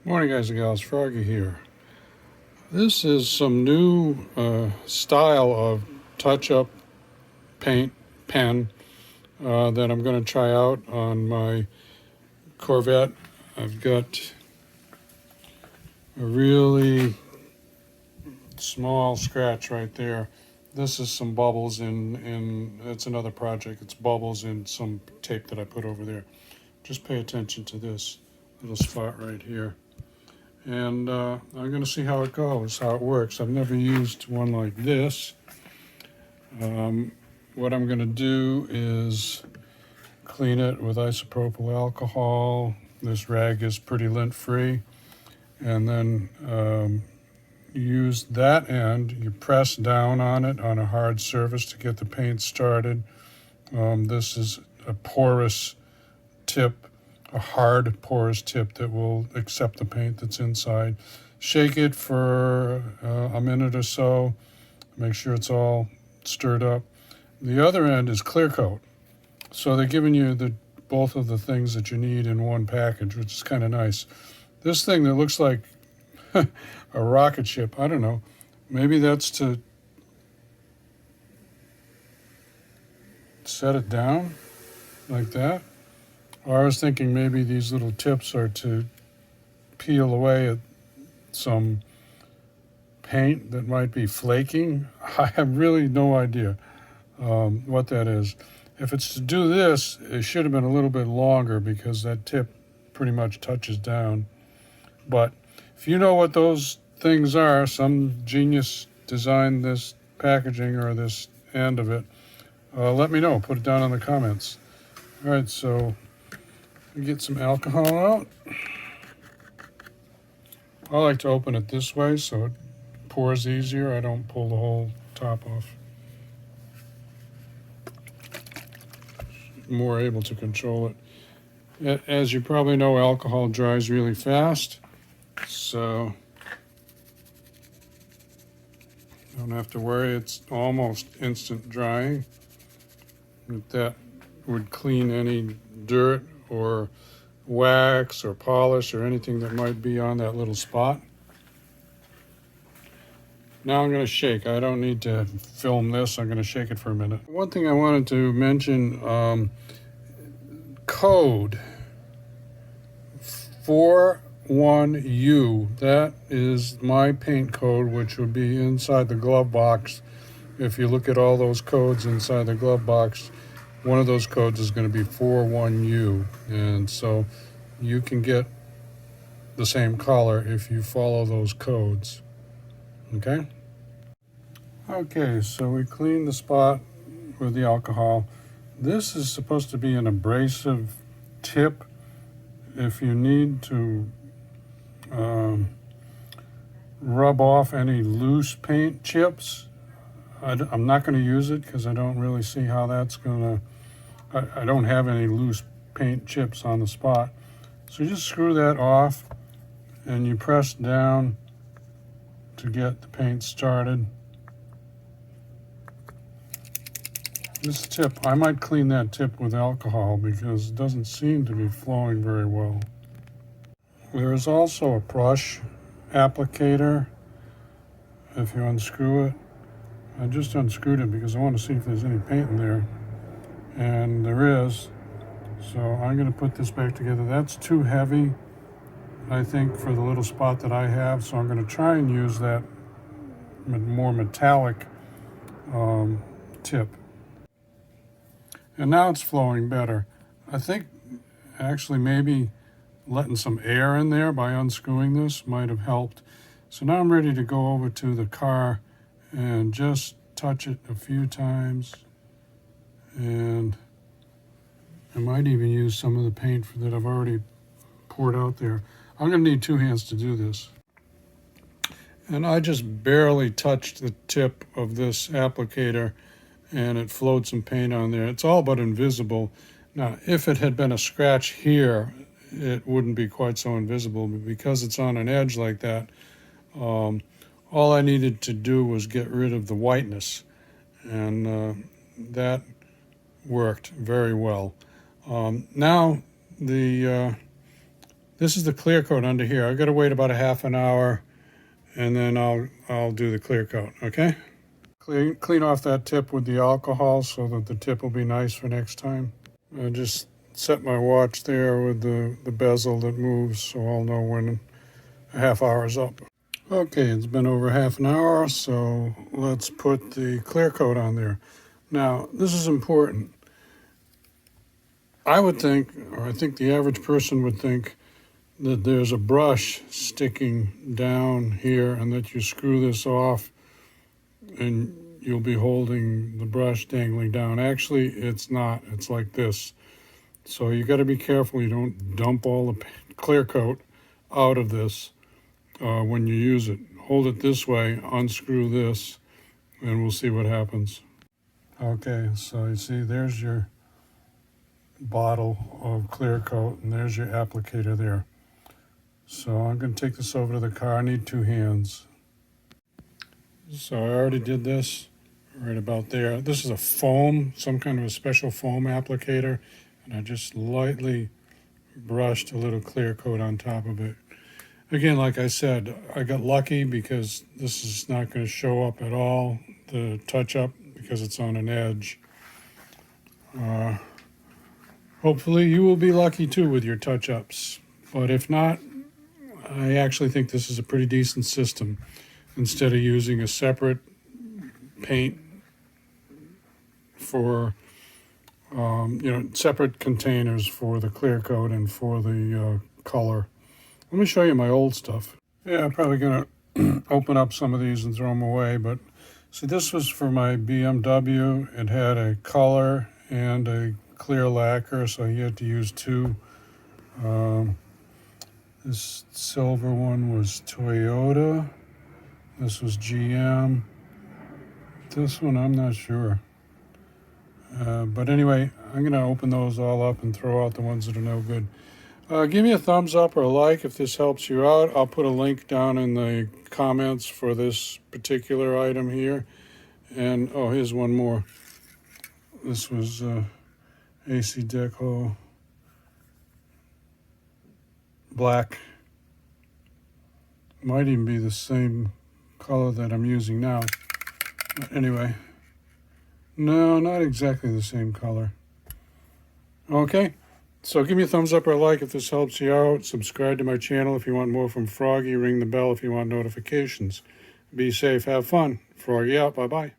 Morning, guys and gals. Froggy here. This is some new style of touch-up paint pen that I'm going to try out on my Corvette. I've got a really small scratch right there. This is some bubbles in it's another project. It's bubbles in some tape that I put over there. Just pay attention to this little spot right here. And I'm going to see how it goes, how it works. I've never used one like this. What I'm going to do is clean it with isopropyl alcohol. This rag is pretty lint-free. And then use that end. You press down on it on a hard surface to get the paint started. This is a porous tip, a hard porous tip that will accept the paint that's inside. Shake it for a minute or so. Make sure it's all stirred up. The other end is clear coat. So they're giving you both of the things that you need in one package, which is kind of nice. This thing that looks like a rocket ship, I don't know. Maybe that's to set it down like that. Or I was thinking maybe these little tips are to peel away at some paint that might be flaking. I have really no idea what that is. If it's to do this, it should have been a little bit longer because that tip pretty much touches down. But if you know what those things are, some genius designed this packaging or this end of it, let me know. Put it down in the comments. All right, so get some alcohol out. I like to open it this way so it pours easier. I don't pull the whole top off. More able to control it. As you probably know, alcohol dries really fast, so don't have to worry. It's almost instant drying. That would clean any dirt or wax or polish or anything that might be on that little spot. Now I'm going to shake. I don't need to film this. I'm going to shake it for a minute. One thing I wanted to mention, code 41U. That is my paint code, which would be inside the glove box. If you look at all those codes inside the glove box, one of those codes is going to be 41U, and so you can get the same color if you follow those codes. Okay? Okay, so we cleaned the spot with the alcohol. This is supposed to be an abrasive tip. If you need to rub off any loose paint chips, I'm not going to use it because I don't really see how that's going to... I don't have any loose paint chips on the spot. So just screw that off and you press down to get the paint started. This tip, I might clean that tip with alcohol because it doesn't seem to be flowing very well. There is also a brush applicator. If you unscrew it, I just unscrewed it because I want to see if there's any paint in there. And there is. So I'm going to put this back together. That's too heavy, I think, for the little spot that I have. So I'm going to try and use that more metallic tip. And now it's flowing better. I think actually maybe letting some air in there by unscrewing this might have helped. So now I'm ready to go over to the car and just touch it a few times. And I might even use some of the paint that I've already poured out there. I'm going to need two hands to do this. And I just barely touched the tip of this applicator and it flowed some paint on there. It's all but invisible. Now, if it had been a scratch here, it wouldn't be quite so invisible, but because it's on an edge like that, all I needed to do was get rid of the whiteness, and that worked very well. Now the This is the clear coat under here. I've got to wait about a half an hour, and then I'll do the clear coat, okay? Clean off that tip with the alcohol so that the tip will be nice for next time. I just set my watch there with the bezel that moves, so I'll know when a half hour is up. Okay, it's been over half an hour, so let's put the clear coat on there. Now, this is important. I would think, or I think the average person would think, that there's a brush sticking down here and that you screw this off and you'll be holding the brush dangling down. Actually, it's not. It's like this. So you got to be careful you don't dump all the clear coat out of this when you use it. Hold it this way, unscrew this, and we'll see what happens. Okay, so you see there's your bottle of clear coat and there's your applicator there. So I'm going to take this over to the car. I need 2 hands. So I already did this right about there. This is a foam, some kind of a special foam applicator, and I just lightly brushed a little clear coat on top of it. Again, like I said, I got lucky because this is not going to show up at all, the touch-up, because it's on an edge. Hopefully you will be lucky too with your touch-ups, but if not, I actually think this is a pretty decent system. Instead of using a separate paint for, separate containers for the clear coat and for the color. Let me show you my old stuff. Yeah, I'm probably going to open up some of these and throw them away, but see, this was for my BMW. It had a color and a clear lacquer, so you had to use 2. This silver one was Toyota. This was GM. This one, I'm not sure. But anyway, I'm going to open those all up and throw out the ones that are no good. Give me a thumbs up or a like if this helps you out. I'll put a link down in the comments for this particular item here. And, oh, here's one more. This was AC Deco black. Might even be the same color that I'm using now. But anyway, no, not exactly the same color. Okay, so give me a thumbs up or a like if this helps you out. Subscribe to my channel if you want more from Froggy. Ring the bell if you want notifications. Be safe, have fun. Froggy out, bye-bye.